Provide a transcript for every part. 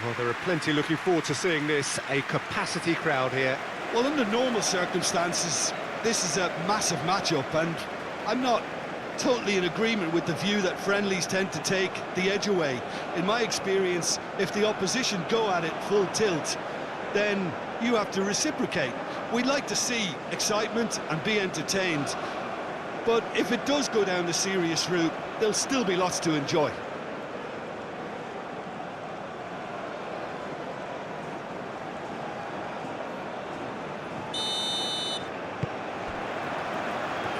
Well, there are plenty looking forward to seeing this. A capacity crowd here. Well, under normal circumstances, this is a massive matchup, and I'm not totally in agreement with the view that friendlies tend to take the edge away. In my experience, if the opposition go at it full tilt, then you have to reciprocate. We'd like to see excitement and be entertained, but if it does go down the serious route, there'll still be lots to enjoy.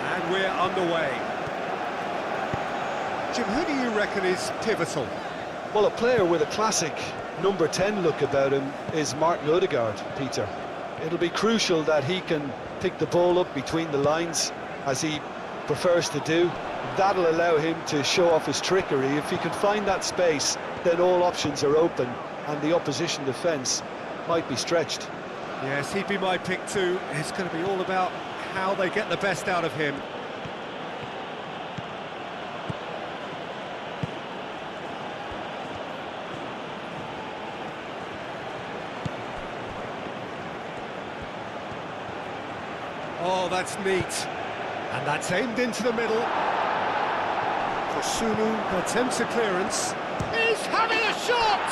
And we're underway. Jim, who do you reckon is pivotal? Well, a player with a classic number 10 look about him is Martin Odegaard, Peter. It'll be crucial that he can pick the ball up between the lines, as he prefers to do. That'll allow him to show off his trickery. If he can find that space, then all options are open, and the opposition defence might be stretched. Yes, he'd be my pick too. It's going to be all about how they get the best out of him. Oh, that's neat. And that's aimed into the middle. Kosunu attempts a clearance. He's having a shot!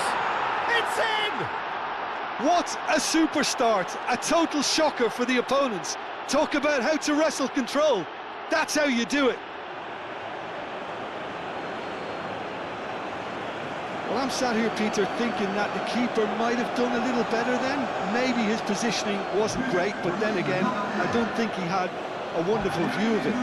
It's in! What a super start! A total shocker for the opponents. Talk about how to wrestle control. That's how you do it. Well, I'm sat here, Peter, thinking that the keeper might have done a little better then. Maybe his positioning wasn't great, but then again, I don't think he had a wonderful view of it.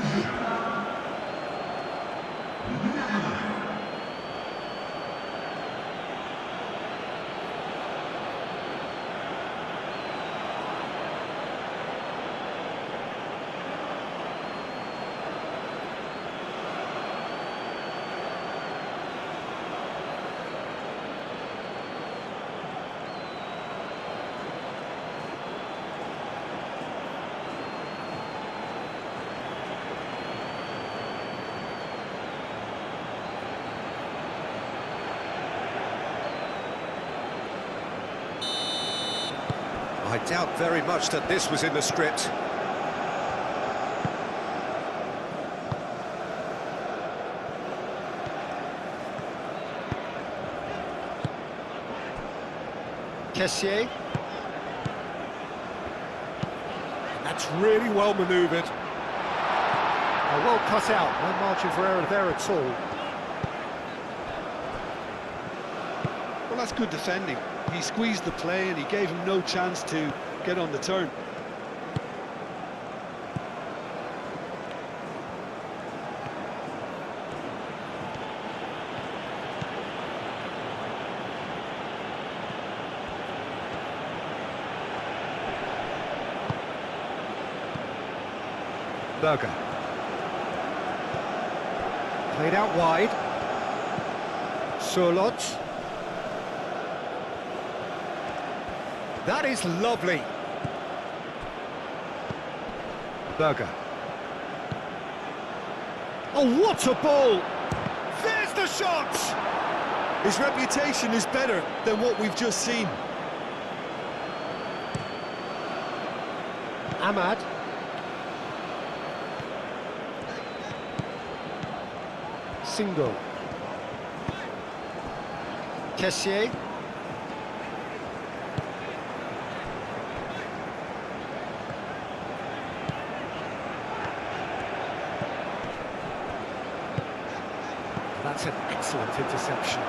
I doubt very much that this was in the script. Kessié. That's really well manoeuvred. Well cut out, no margin for error there at all. Well, that's good defending. He squeezed the play and he gave him no chance to get on the turn. Berger. Played out wide. Surlot. That is lovely. Berger. Oh, what a ball! There's the shot! His reputation is better than what we've just seen. Ahmad. Single. Kessié. That's an excellent interception.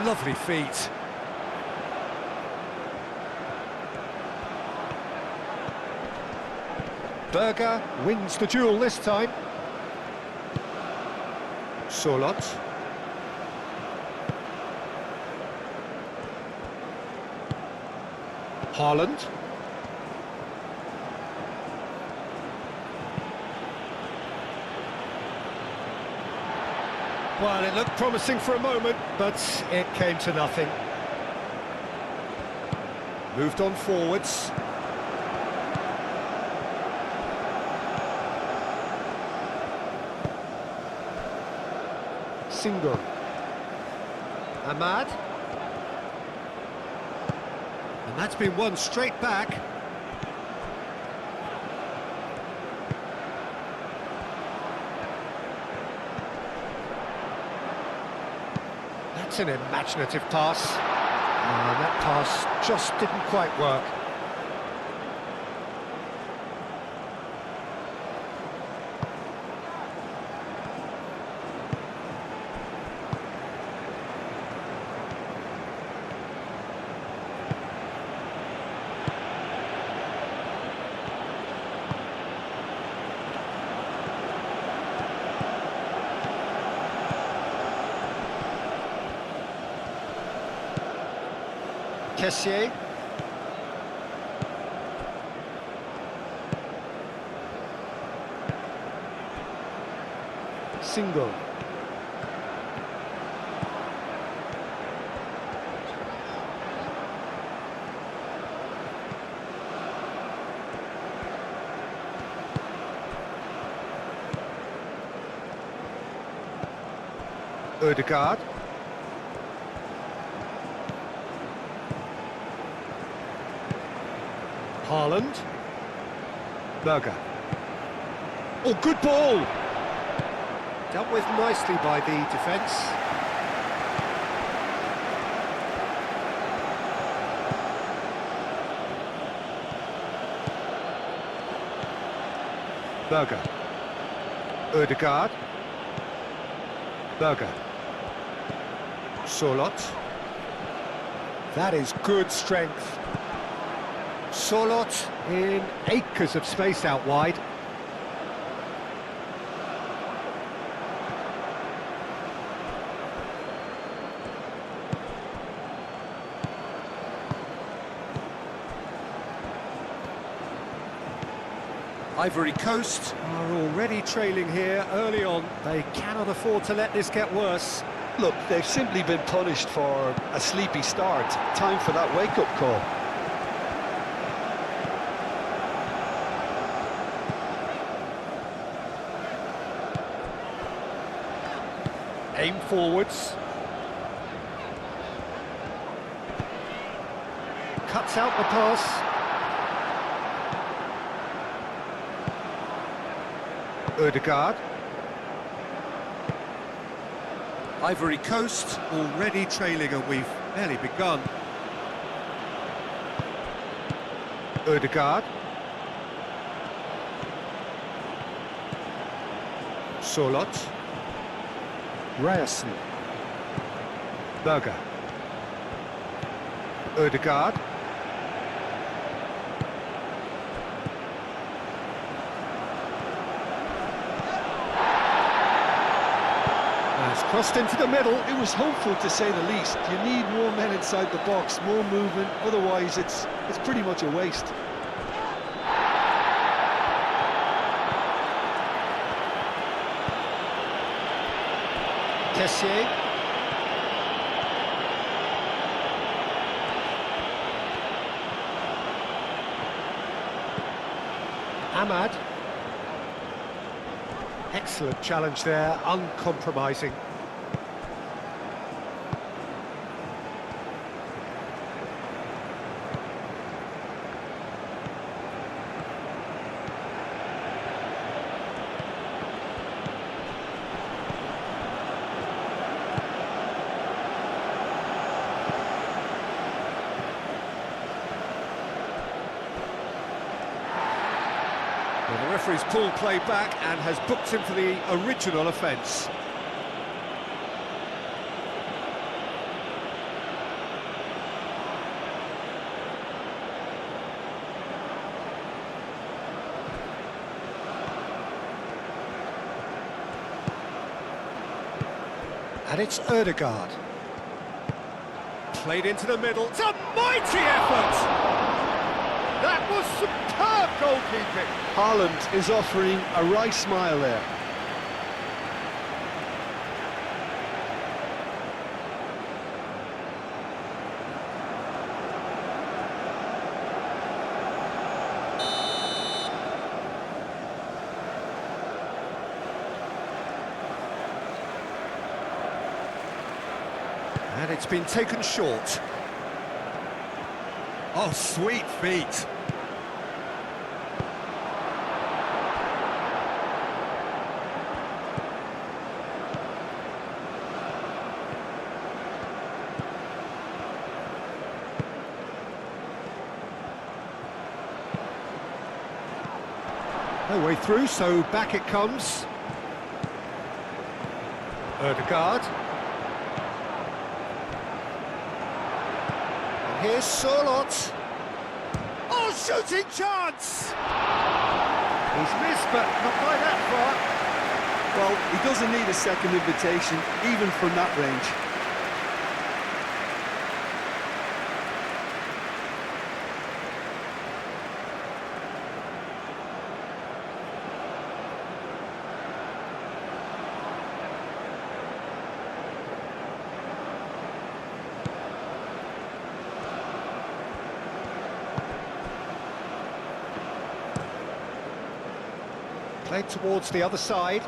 Lovely feet. Berger wins the duel this time. Surlot. Haaland. Well, it looked promising for a moment, but it came to nothing. Moved on forwards. Single. Ahmad. And that's been won straight back. That's an imaginative pass. And that pass just didn't quite work. Kessié. Single. Ødegaard. Haaland. Berger. Oh, good ball! Dealt with nicely by the defence. Berger. Ødegaard. Berger. Solot. That is good strength. Solot in acres of space out wide. Ivory Coast are already trailing here early on. They cannot afford to let this get worse. Look, they've simply been punished for a sleepy start. Time for that wake-up call. Aim forwards. Cuts out the pass. Ødegaard. Ivory Coast already trailing and we've barely begun. Ødegaard. Solot. Ryerson. Berger. Ødegaard. Has crossed into the middle. It was hopeful, to say the least. You need more men inside the box, more movement, otherwise it's pretty much a waste. Kessié. Ahmad. Excellent challenge there, uncompromising. Well, the referee's pulled play back and has booked him for the original offence. And it's Ødegaard. Played into the middle. It's a mighty effort! That was superb goalkeeping. Haaland is offering a wry smile there. And it's been taken short. Oh, sweet feet. No way through, so back it comes. Ødegaard. And here's Sorlot. Oh, shooting chance! He's missed, but not by that far. Well, he doesn't need a second invitation, even from that range. Played towards the other side.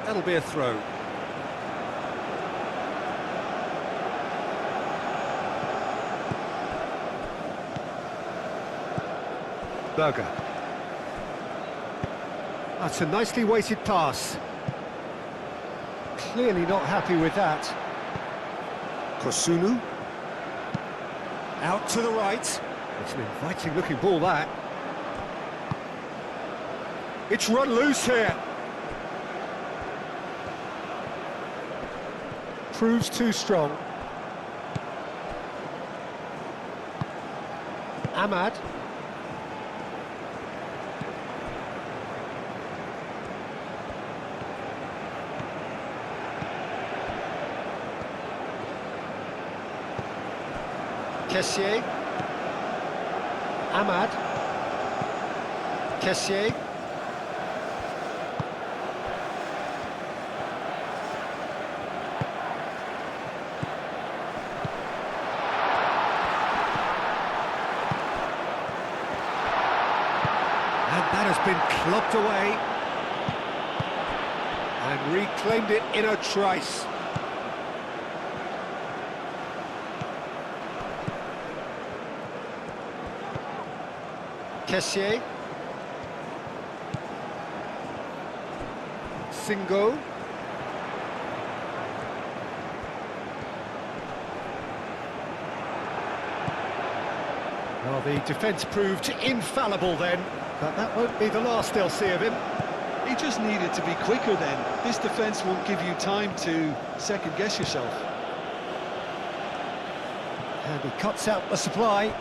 That'll be a throw. Berger. That's a nicely weighted pass. Clearly not happy with that. Kosunu. Out to the right. It's an inviting looking ball, that. It's run loose here. Proves too strong. Ahmad. Kessié. Ahmad. Kessié. And that has been clubbed away. And reclaimed it in a trice. Kessié. Singo. Well, the defence proved infallible then, but that won't be the last they'll see of him. He just needed to be quicker then. This defence won't give you time to second-guess yourself. And he cuts out the supply.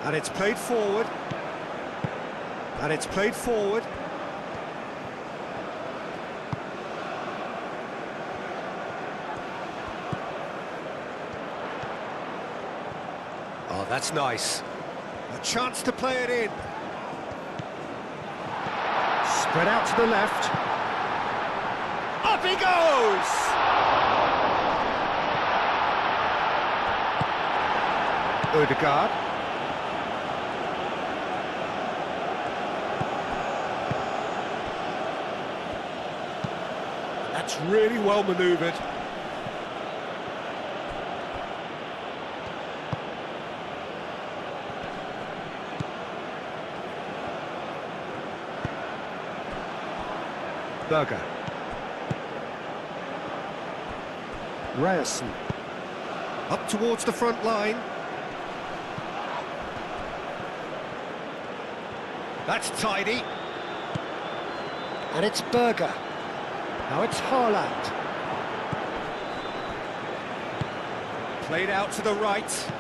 And it's played forward. And it's played forward. Oh, that's nice. A chance to play it in. Spread out to the left. Up he goes! Ødegaard. That's really well manoeuvred. Berger. Ryerson. Up towards the front line. That's tidy. And it's Berger. Now it's Haaland. Played out to the right.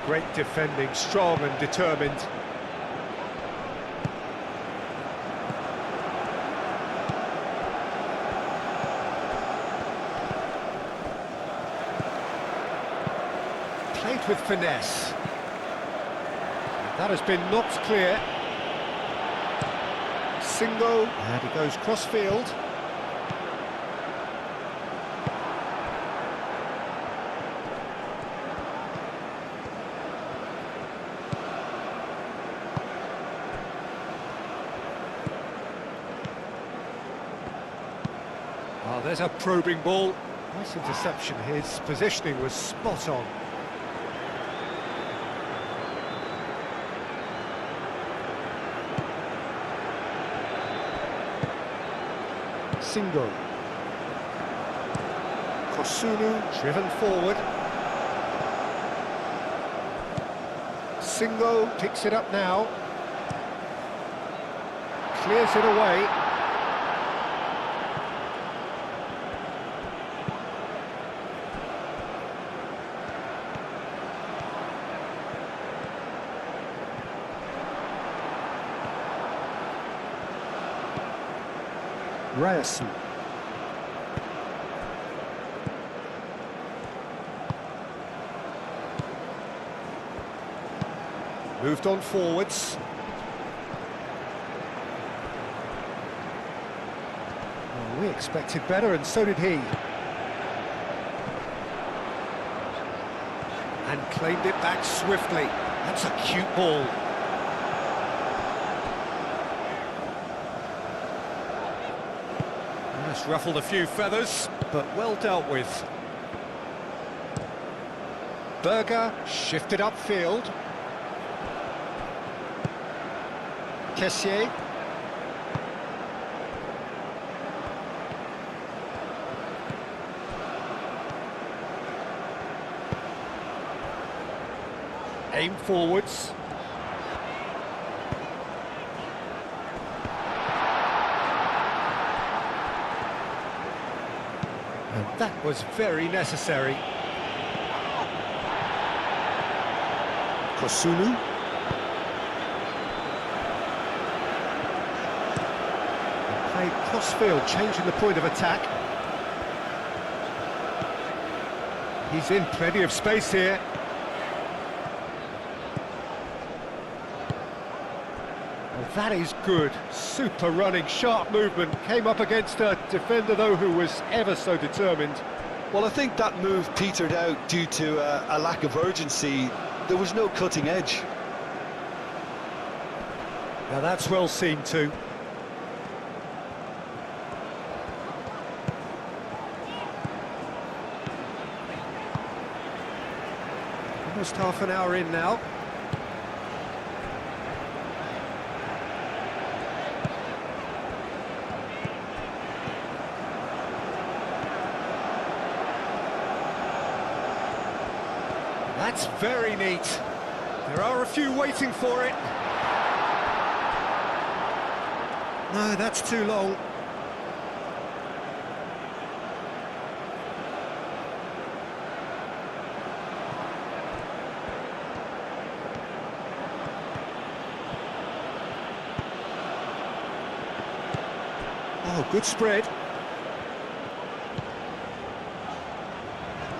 Great defending, strong and determined. Played with finesse. That has been knocked clear. Single, and he goes cross-field. Oh, there's a probing ball. Nice interception. His positioning was spot on. Single. Kosunu driven forward. Singo picks it up now. Clears it away. Ryerson. Moved on forwards. Well, we expected better, and so did he. And claimed it back swiftly. That's a cute ball. Just ruffled a few feathers, but well dealt with. Berger shifted upfield. Kessier. Aim forwards. And that was very necessary. Kosunu. Played crossfield, changing the point of attack. He's in plenty of space here. Well, that is good. Super running, sharp movement. Came up against a defender, though, who was ever so determined. Well, I think that move petered out due to a lack of urgency. There was no cutting edge. Now that's well seen too. Almost half an hour in now. That's very neat. There are a few waiting for it. No, that's too long. Oh, good spread.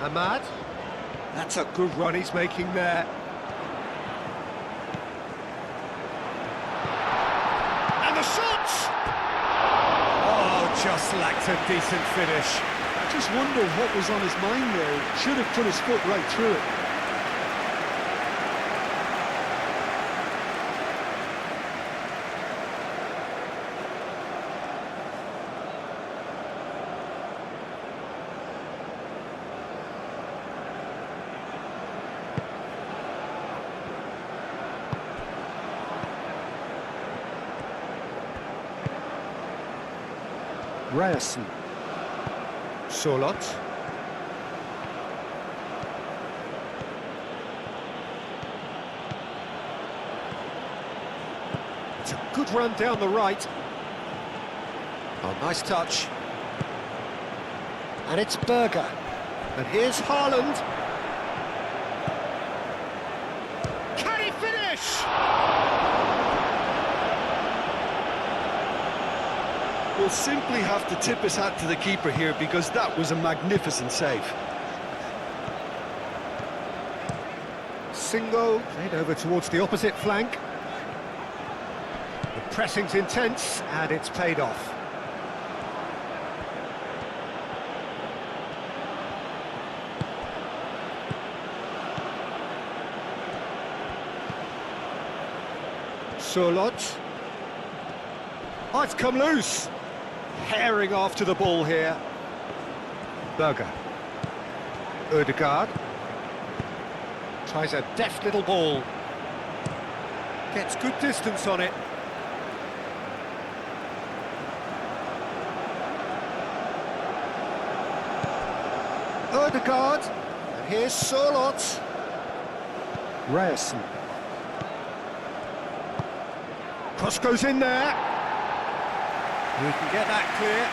Ahmad. That's a good run he's making there. And the shot! Oh, just lacked a decent finish. I just wonder what was on his mind there. Should have put his foot right through it. Ryerson. Sorlot. It's a good run down the right. Oh, nice touch. And it's Berger. And here's Haaland. Can he finish? We'll simply have to tip his hat to the keeper here because that was a magnificent save. Singo played over towards the opposite flank. The pressing's intense, and it's paid off. Surlot. Oh, it's come loose. Herring after the ball here. Berger. Ødegaard. Tries a deft little ball. Gets good distance on it. Ødegaard. And here's Surlot. Ryerson. Cross goes in there. We can get that clear.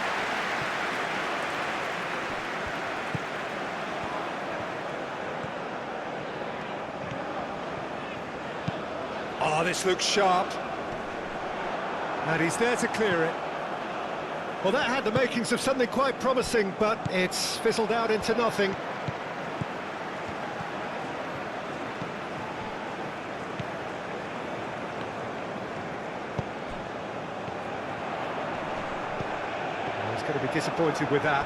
Oh, this looks sharp. And he's there to clear it. Well, that had the makings of something quite promising, but it's fizzled out into nothing. He's going to be disappointed with that.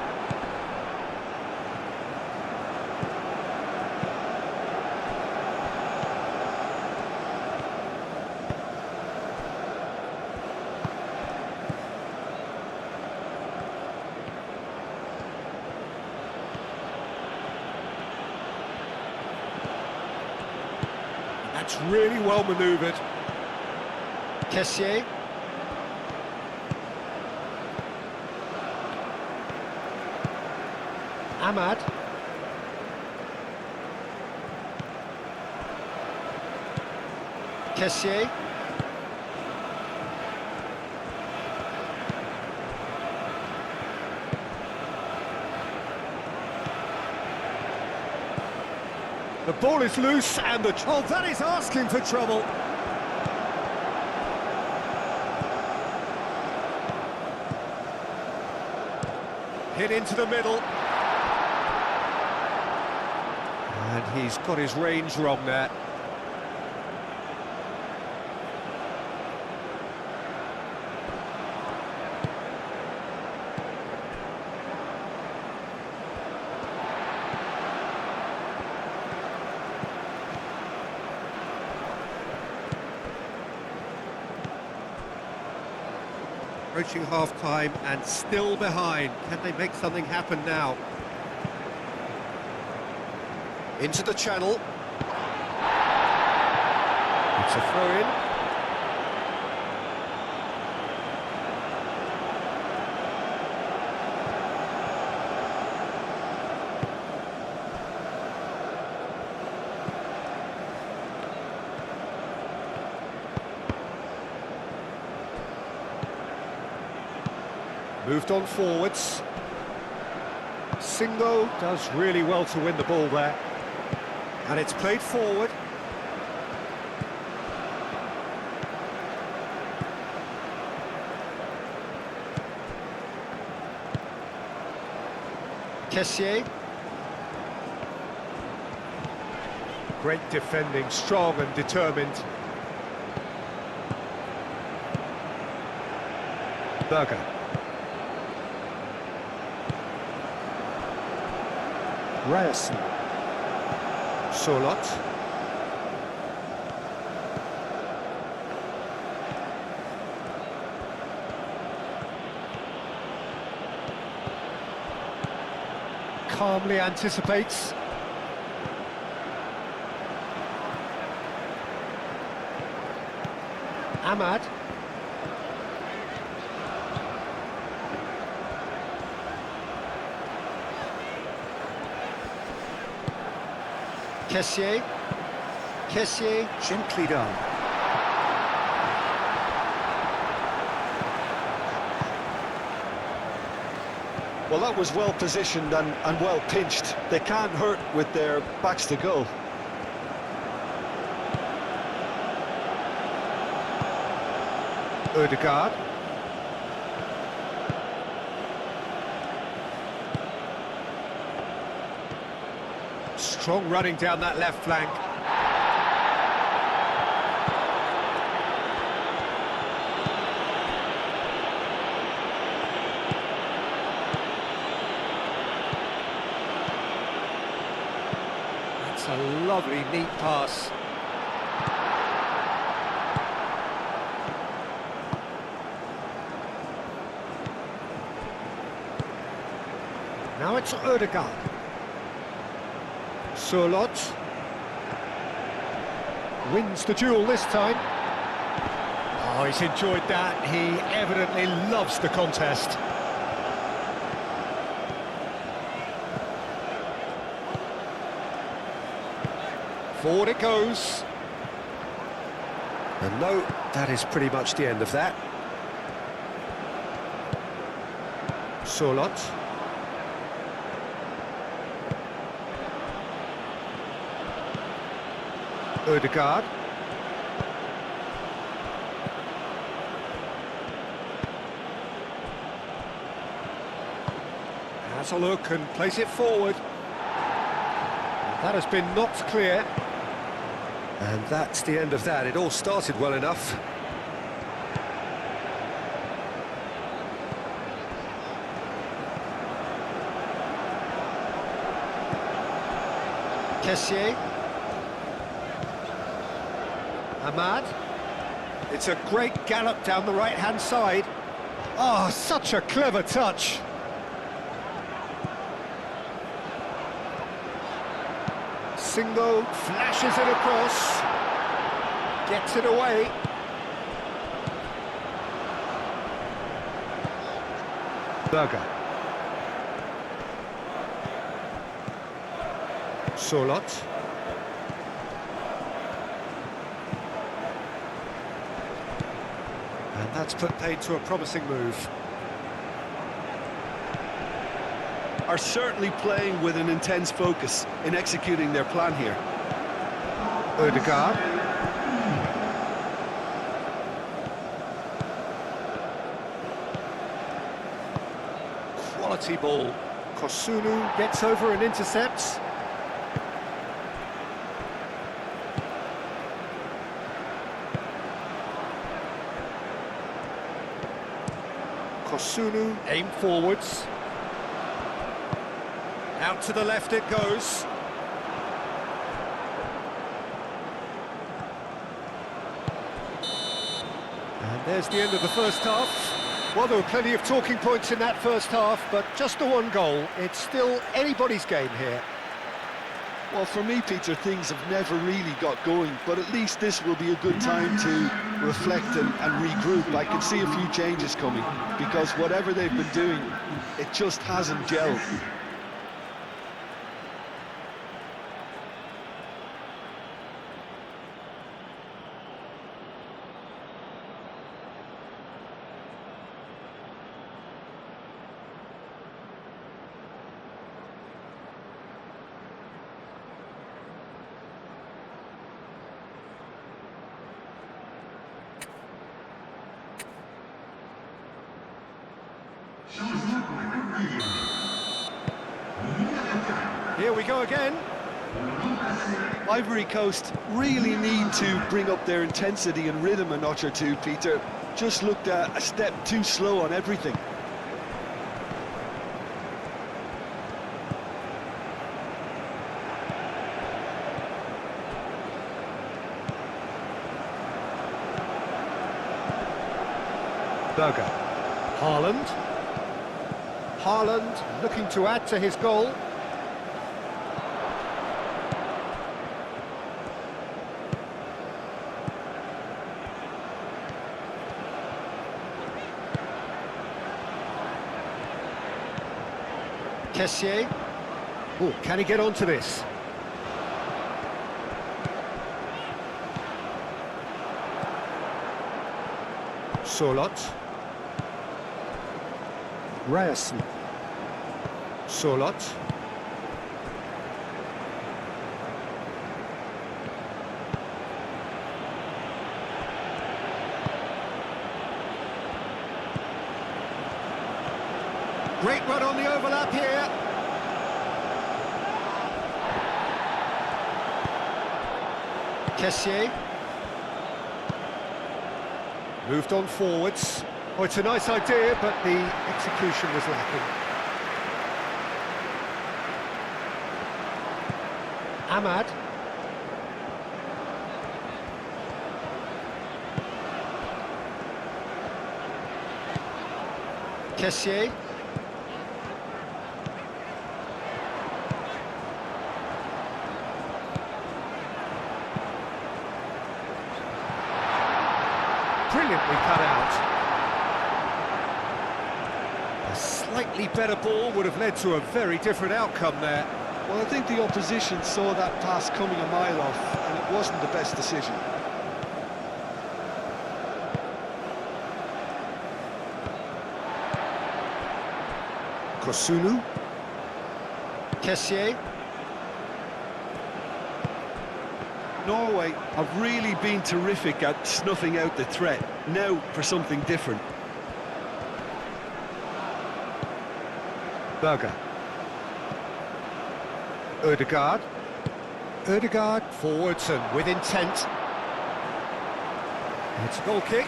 That's really well manoeuvred. Kessié. Ahmad. Kessié. The ball is loose and the... Oh, that is asking for trouble. Hit into the middle. And he's got his range wrong there. Approaching half-time and still behind. Can they make something happen now? Into the channel. It's a throw-in. Moved on forwards. Singo does really well to win the ball there. And it's played forward. Kessié. Great defending, strong and determined. Berger. Ryerson. Surlot. Calmly anticipates. Ahmad. Kessié. Kessié, gently done. Well, that was well positioned and well pinched. They can't hurt with their backs to goal. Ødegaard. Strong running down that left flank. That's a lovely, neat pass. Now it's Ødegaard. Sørloth wins the duel this time. Oh, he's enjoyed that. He evidently loves the contest. Forward it goes. And no, that is pretty much the end of that. Sørloth. Ødegaard. Has a look and plays it forward. That has been knocked clear. And that's the end of that. It all started well enough. Kessié. Ahmad. It's a great gallop down the right-hand side. Oh, such a clever touch. Singo flashes it across. Gets it away. Berger. Sørloth. And that's put paid to a promising move. Are certainly playing with an intense focus in executing their plan here. Ødegaard. Quality ball. Kosunu gets over and intercepts. Kosunu aim forwards. Out to the left it goes. And there's the end of the first half. Well, there were plenty of talking points in that first half, but just the one goal. It's still anybody's game here. Well, for me, Peter, things have never really got going, but at least this will be a good time to reflect and regroup. I can see a few changes coming, because whatever they've been doing, it just hasn't gelled. Here we go again. Ivory Coast really need to bring up their intensity and rhythm a notch or two, Peter. Just looked a step too slow on everything. Berger. Haaland. Haaland looking to add to his goal. Kessié. Oh, can he get onto this? Sørloth. Ryerson. Sørloth. Great run on the overlap here. Kessié. Moved on forwards. Oh, it's a nice idea, but the execution was lacking. Ahmad. Kessié. Brilliantly cut out. A slightly better ball would have led to a very different outcome there. Well, I think the opposition saw that pass coming a mile off, and it wasn't the best decision. Kosunu. Kessié. Norway have really been terrific at snuffing out the threat. Now for something different. Berger. Ødegaard. Ødegaard forwards and with intent. It's a goal kick.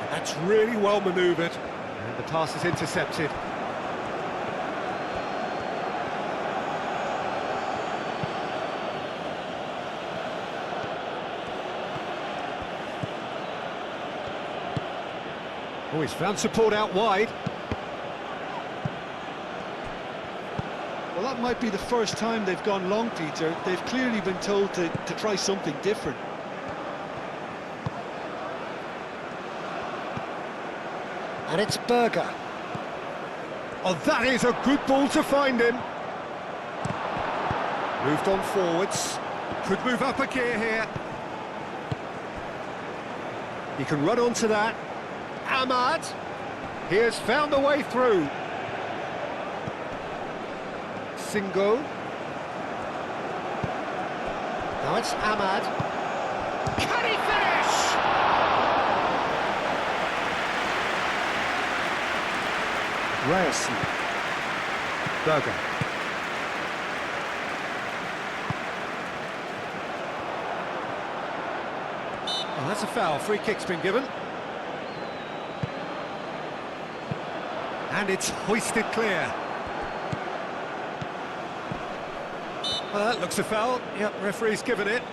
That's really well manoeuvred. And the pass is intercepted. Oh, he's found support out wide. Well, that might be the first time they've gone long, Peter. They've clearly been told to try something different. And it's Berger. Oh, that is a good ball to find him. Moved on forwards. Could move up a gear here. He can run onto that. Ahmad. He has found a way through. Singo. Now it's Ahmad. Can he finish? Ryerson. Berger. Oh, that's a foul. Free kick's been given. And it's hoisted clear. Well, that looks a foul. Yep, referee's given it.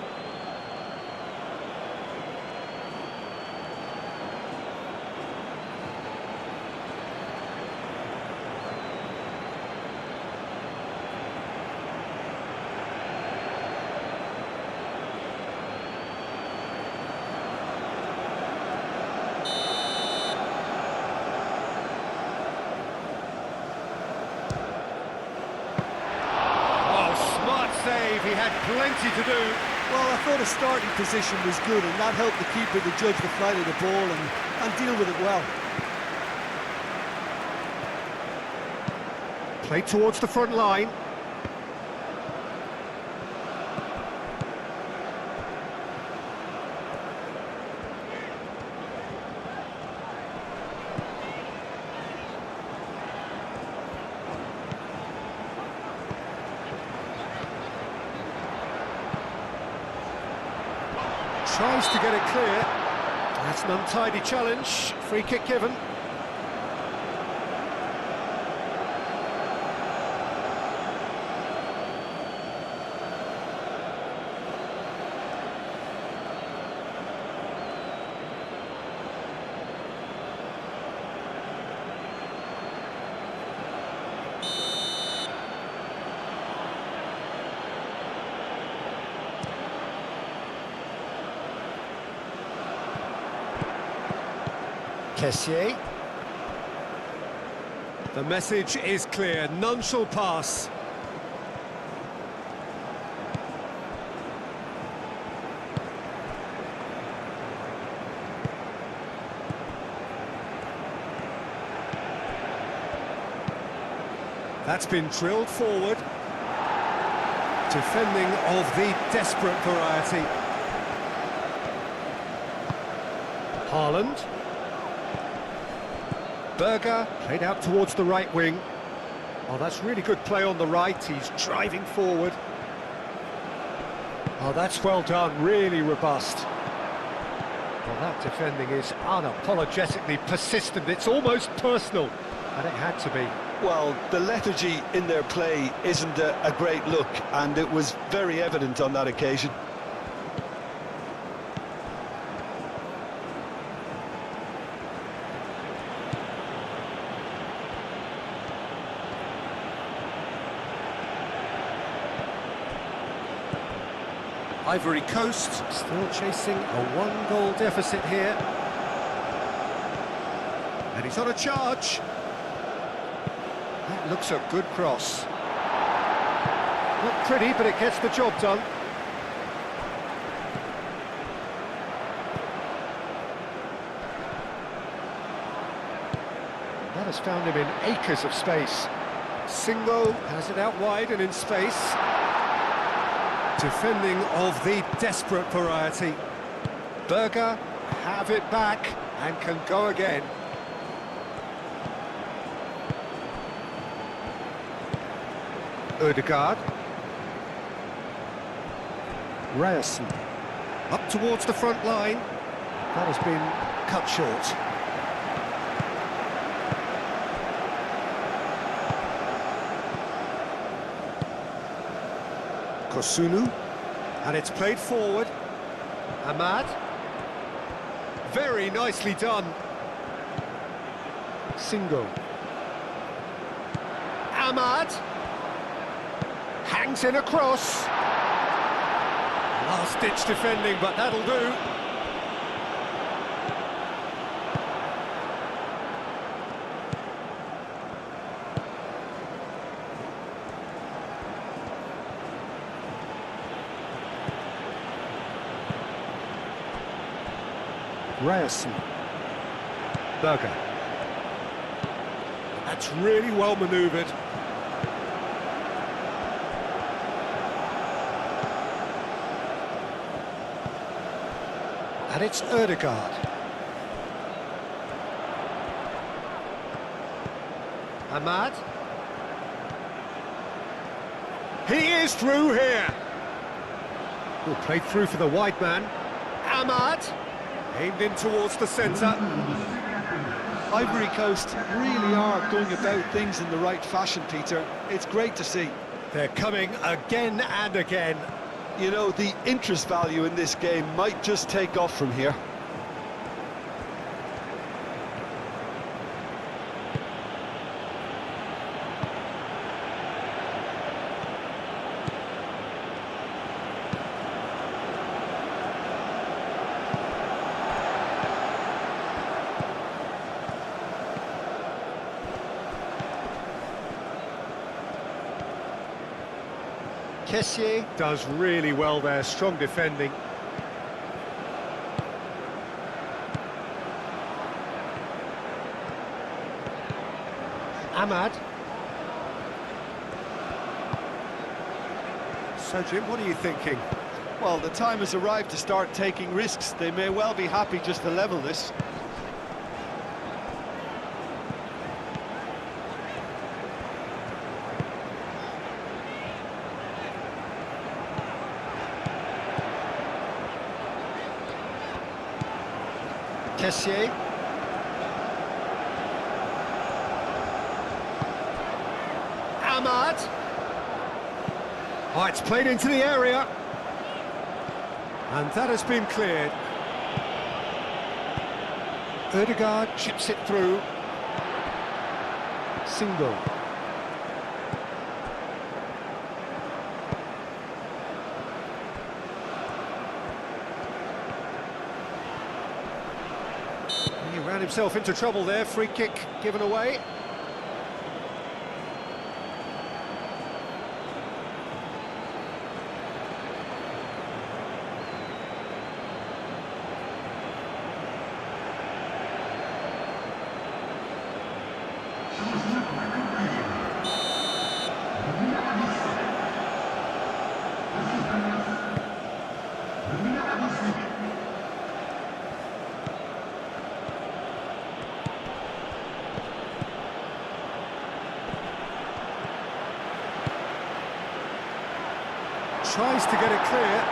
Save, he had plenty to do. Well, I thought his starting position was good, and that helped the keeper to judge the flight of the ball and deal with it well. Play towards the front line. Tries to get it clear. That's an untidy challenge. Free kick given. Kessié. The message is clear, none shall pass. That's been drilled forward. Defending of the desperate variety. Haaland. Berger played out towards the right wing. Oh, that's really good play on the right. He's driving forward. Oh, that's well done. Really robust. Well, that defending is unapologetically persistent. It's almost personal, and it had to be. Well, the lethargy in their play isn't a great look, and it was very evident on that occasion. Ivory Coast still chasing a one-goal deficit here. And he's on a charge. That looks a good cross. Not pretty, but it gets the job done. That has found him in acres of space. Singo has it out wide and in space. Defending of the desperate variety. Berger have it back and can go again. Ødegaard. Ryerson. Up towards the front line. That has been cut short. Kosunu, and it's played forward. Ahmad, very nicely done. Singo. Ahmad, hangs in a cross. Last-ditch defending, but that'll do. Ryerson. Berger. That's really well manoeuvred. And it's Ødegaard. Ahmad. He is through here. Well, played through for the wide man. Ahmad. Aimed in towards the centre. Ivory Coast really are going about things in the right fashion, Peter. It's great to see. They're coming again and again. You know, the interest value in this game might just take off from here. Kessié does really well there, strong defending. Ahmad. So Jim, what are you thinking? Well, the time has arrived to start taking risks. They may well be happy just to level this. Kessié. Ahmad. Oh, it's played into the area. And that has been cleared. Ødegaard chips it through. Singo. He ran himself into trouble there, free kick given away. Tries to get it clear.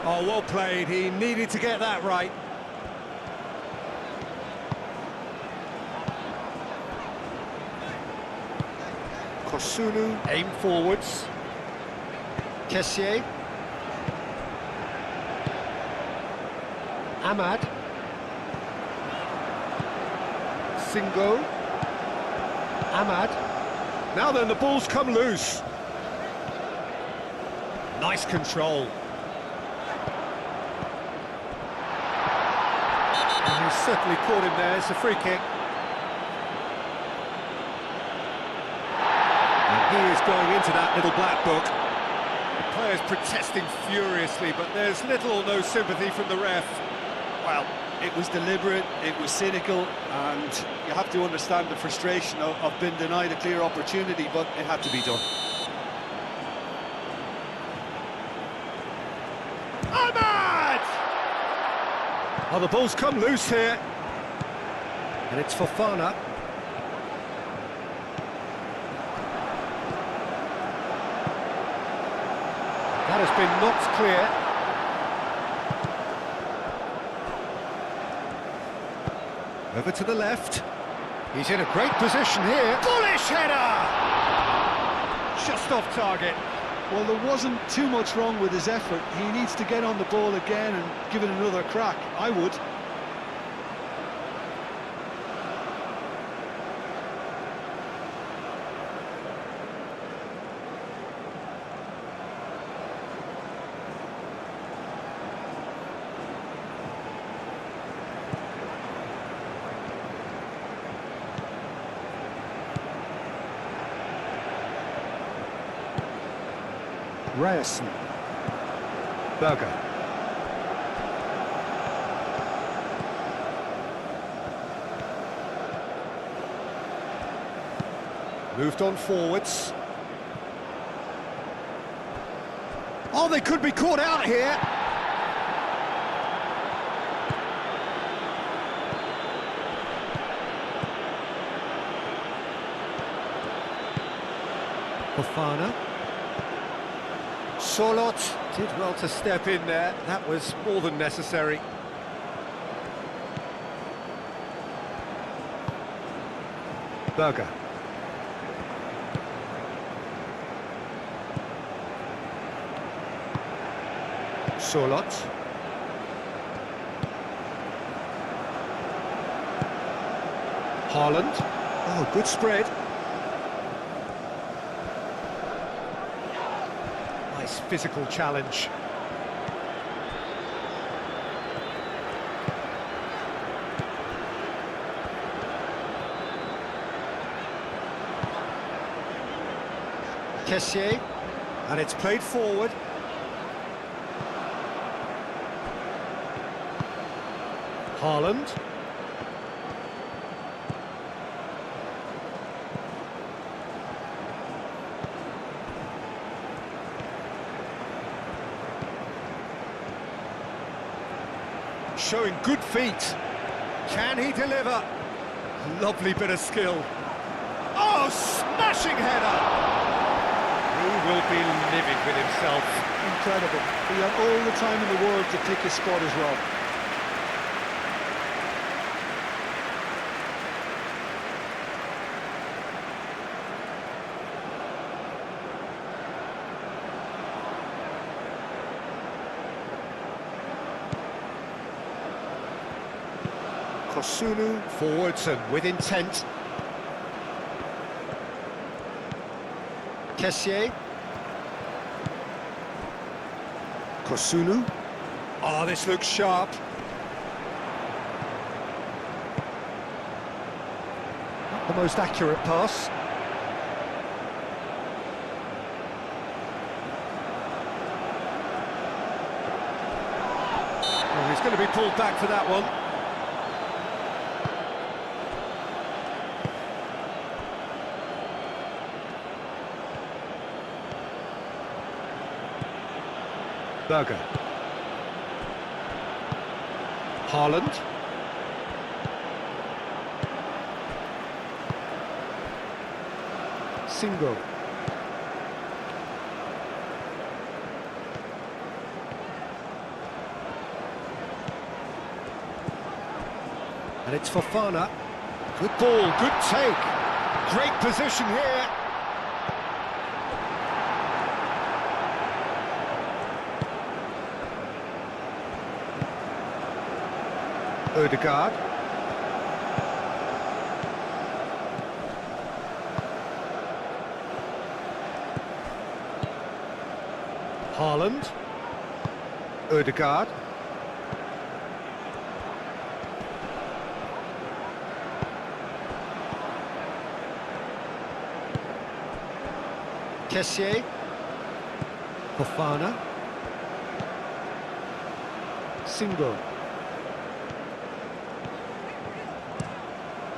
Oh, well played. He needed to get that right. Kosunu, aim forwards. Kessier. Ahmad. Singo. Ahmad. Now then, the ball's come loose. Nice control. And he's certainly caught him there. It's a free kick. And he is going into that little black book. The players protesting furiously, but there's little or no sympathy from the ref. Well, it was deliberate, it was cynical, and you have to understand the frustration of being denied a clear opportunity, but it had to be done. Ahmad! Oh, the ball's come loose here. And it's Fofana. That has been knocked clear. Over to the left. He's in a great position here. Bullish header! Just off target. Well, there wasn't too much wrong with his effort. He needs to get on the ball again and give it another crack. I would. Ryerson. Berger. Moved on forwards. Oh, they could be caught out here. Fofana. Solot did well to step in there. That was more than necessary. Berger. Solot. Haaland. Oh, good spread. Nice physical challenge. Kessier, and it's played forward. Haaland. Showing good feet. Can he deliver? Lovely bit of skill. Oh, smashing header! He will be livid with himself. Incredible. He had all the time in the world to pick his spot as well. Kosunu forwards and with intent. Kessier. Kosunu. Oh, this looks sharp. Not the most accurate pass. Oh, he's going to be pulled back for that one. Berger. Haaland. Singo. And it's Fofana. Good ball, good take. Great position here. Odegaard. Haaland. Odegaard. Kessié. Fofana. Singo.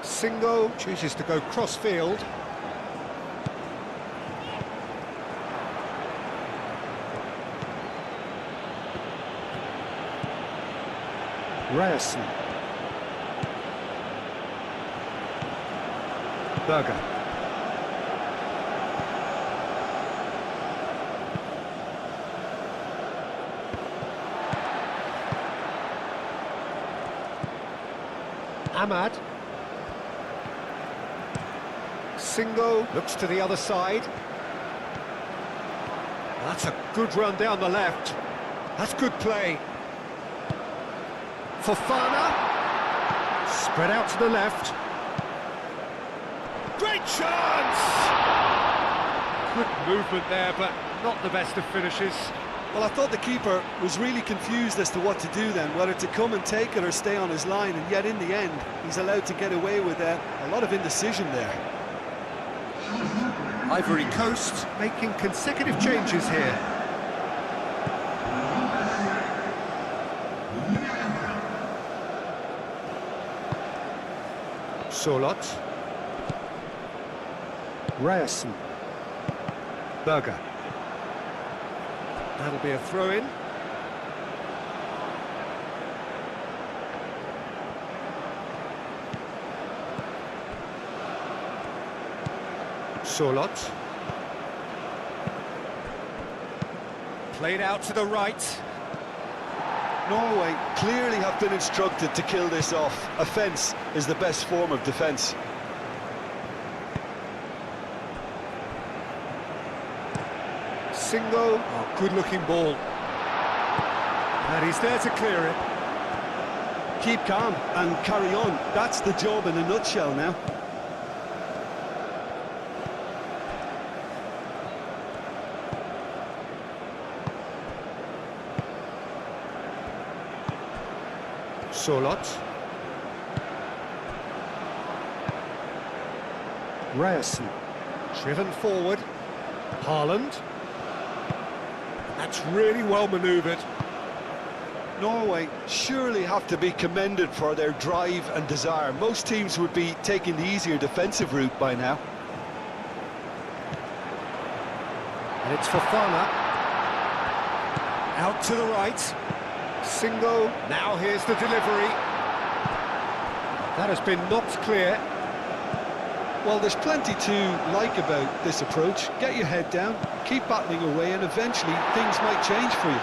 Singo chooses to go cross-field. Ryerson. Berger. Ahmad. Singo looks to the other side. That's a good run down the left. That's good play. Fofana. Spread out to the left. Great chance! Good movement there, but not the best of finishes. Well, I thought the keeper was really confused as to what to do then, whether to come and take it or stay on his line, and yet in the end, he's allowed to get away with a lot of indecision there. Ivory Coast making consecutive changes here. Solot. Ryerson. Berger. That'll be a throw-in. Solot. Played out to the right. Norway clearly have been instructed to kill this off. Offence is the best form of defence. Singo, oh, good-looking ball. And he's there to clear it. Keep calm and carry on. That's the job in a nutshell now. Solot. Ryerson. Driven forward. Haaland. That's really well manoeuvred. Norway surely have to be commended for their drive and desire. Most teams would be taking the easier defensive route by now. And it's Fofana. Out to the right. Singo. Now here's the delivery. That has been knocked clear. Well, there's plenty to like about this approach. Get your head down, keep battling away, and eventually things might change for you.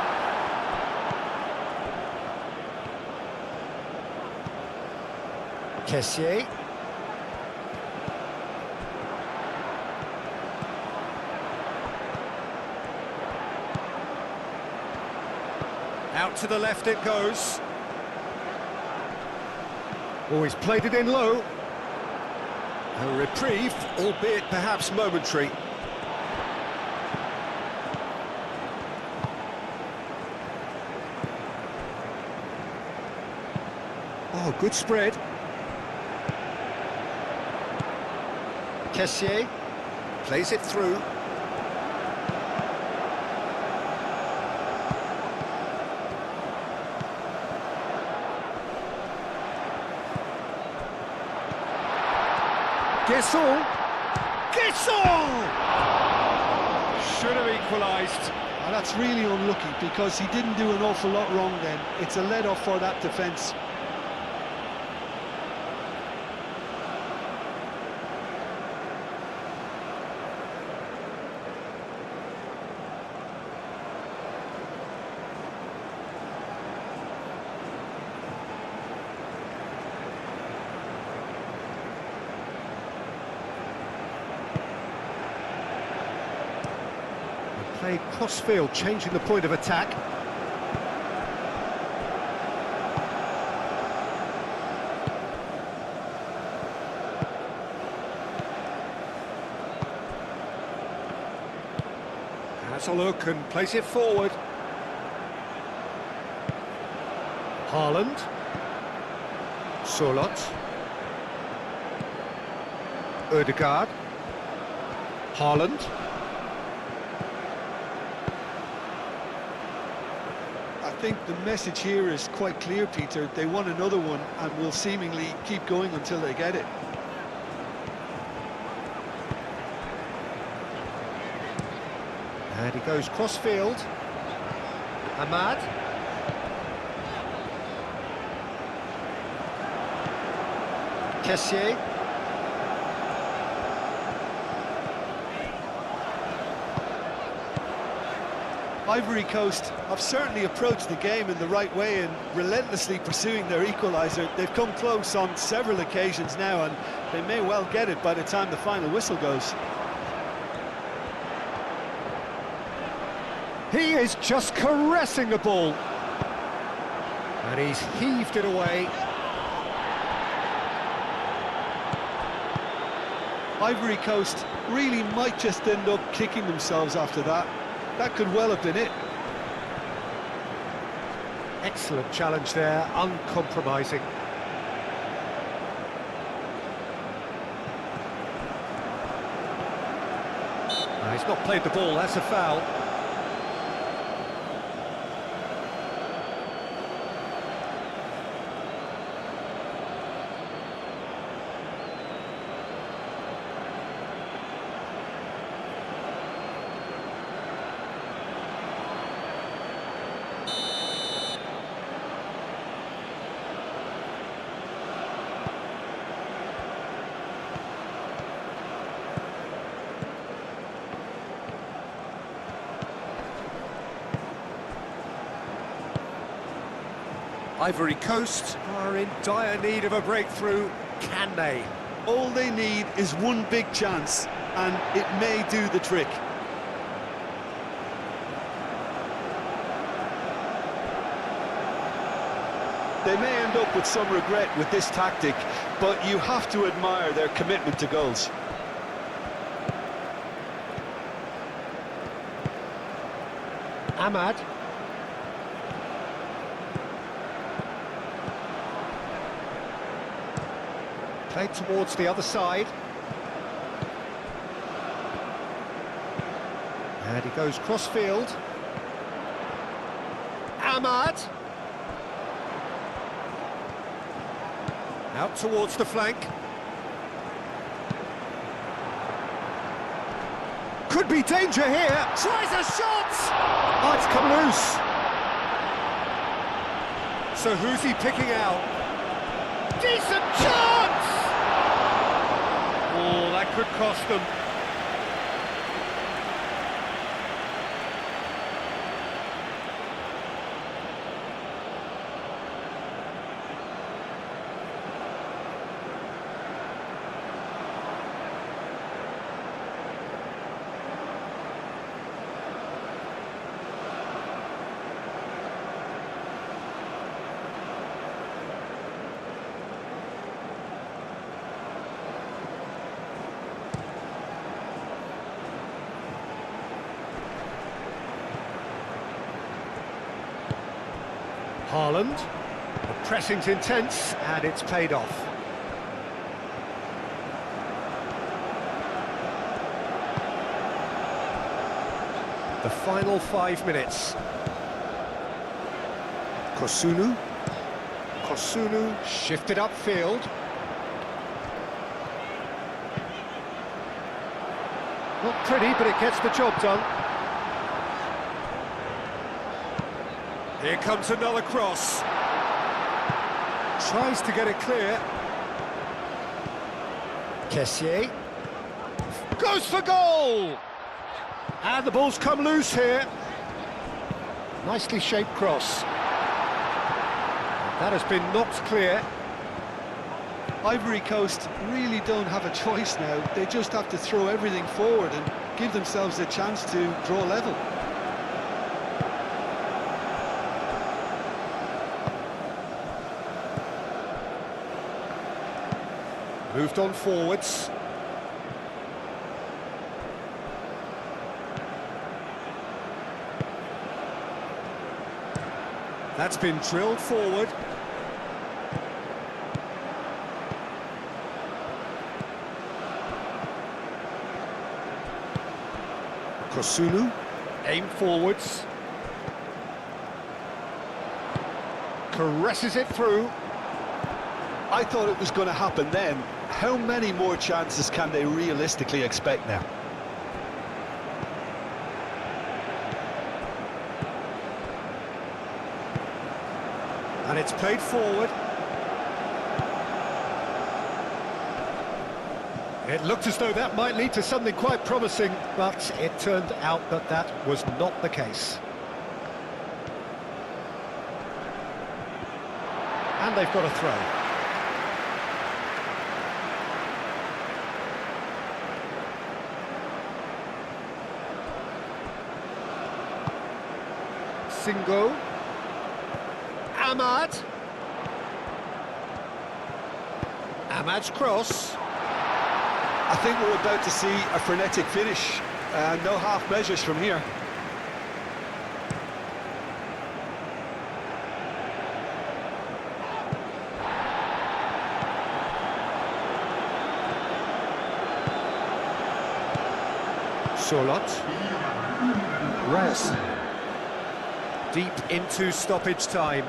Kessié. Out to the left it goes. Oh, he's played it in low. A reprieve, albeit perhaps momentary. Oh, good spread. Kessié plays it through. Guessel! Guessel! Should have equalised. And that's really unlucky because he didn't do an awful lot wrong then. It's a let-off for that defence. Played cross-field, changing the point of attack. Has a look and plays it forward. Haaland. Solot. Ødegaard. Haaland. I think the message here is quite clear, Peter. They want another one and will seemingly keep going until they get it. And he goes cross-field. Ahmad. Kessié. Ivory Coast have certainly approached the game in the right way and relentlessly pursuing their equaliser. They've come close on several occasions now, and they may well get it by the time the final whistle goes. He is just caressing the ball. And he's heaved it away. Ivory Coast really might just end up kicking themselves after that. That could well have been it. Excellent challenge there, uncompromising. He's not played the ball, that's a foul. Ivory Coast are in dire need of a breakthrough. Can they? All they need is one big chance, and it may do the trick. They may end up with some regret with this tactic, but you have to admire their commitment to goals. Ahmad. Played towards the other side. And he goes cross-field. Ahmad. Out towards the flank. Could be danger here. Tries a shot! Oh, it's come loose. So who's he picking out? Decent chance! Oh, that could cost them. Haaland. The pressing's intense, and it's paid off. The final 5 minutes. Kosunu. Kosunu shifted upfield. Not pretty, but it gets the job done. Here comes another cross. Tries to get it clear. Kessié. Goes for goal! And the ball's come loose here. Nicely shaped cross. That has been knocked clear. Ivory Coast really don't have a choice now. They just have to throw everything forward and give themselves a chance to draw level. Moved on forwards. That's been drilled forward. Kosunu, aim forwards. Caresses it through. I thought it was going to happen then. How many more chances can they realistically expect now? And it's played forward. It looked as though that might lead to something quite promising, but it turned out that that was not the case. And they've got a throw. Singo. Ahmad. Ahmad's cross. I think we're about to see a frenetic finish, and no half measures from here. Solot. Rez. Deep into stoppage time.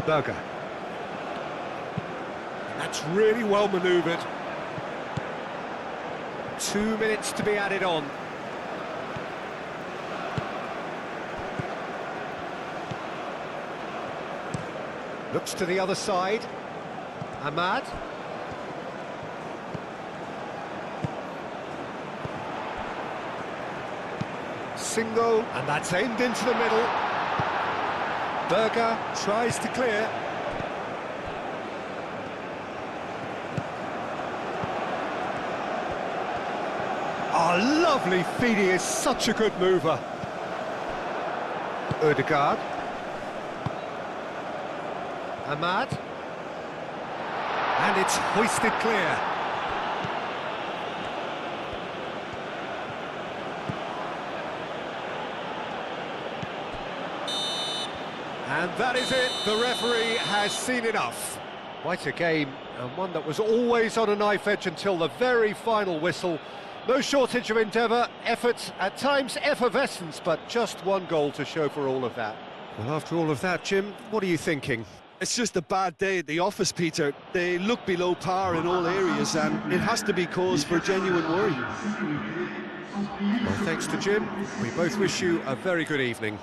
Berger. That's really well manoeuvred. 2 minutes to be added on. Looks to the other side. Ahmad. Singo, and that's aimed into the middle. Berger tries to clear. Oh, lovely feed, he is such a good mover. Ødegaard. Ahmad. And it's hoisted clear. And that is it, the referee has seen enough. Quite a game, and one that was always on a knife edge until the very final whistle. No shortage of endeavour, effort, at times effervescence, but just one goal to show for all of that. Well, after all of that, Jim, what are you thinking? It's just a bad day at the office, Peter. They look below par in all areas, and it has to be cause for genuine worry. Well, thanks to Jim, we both wish you a very good evening.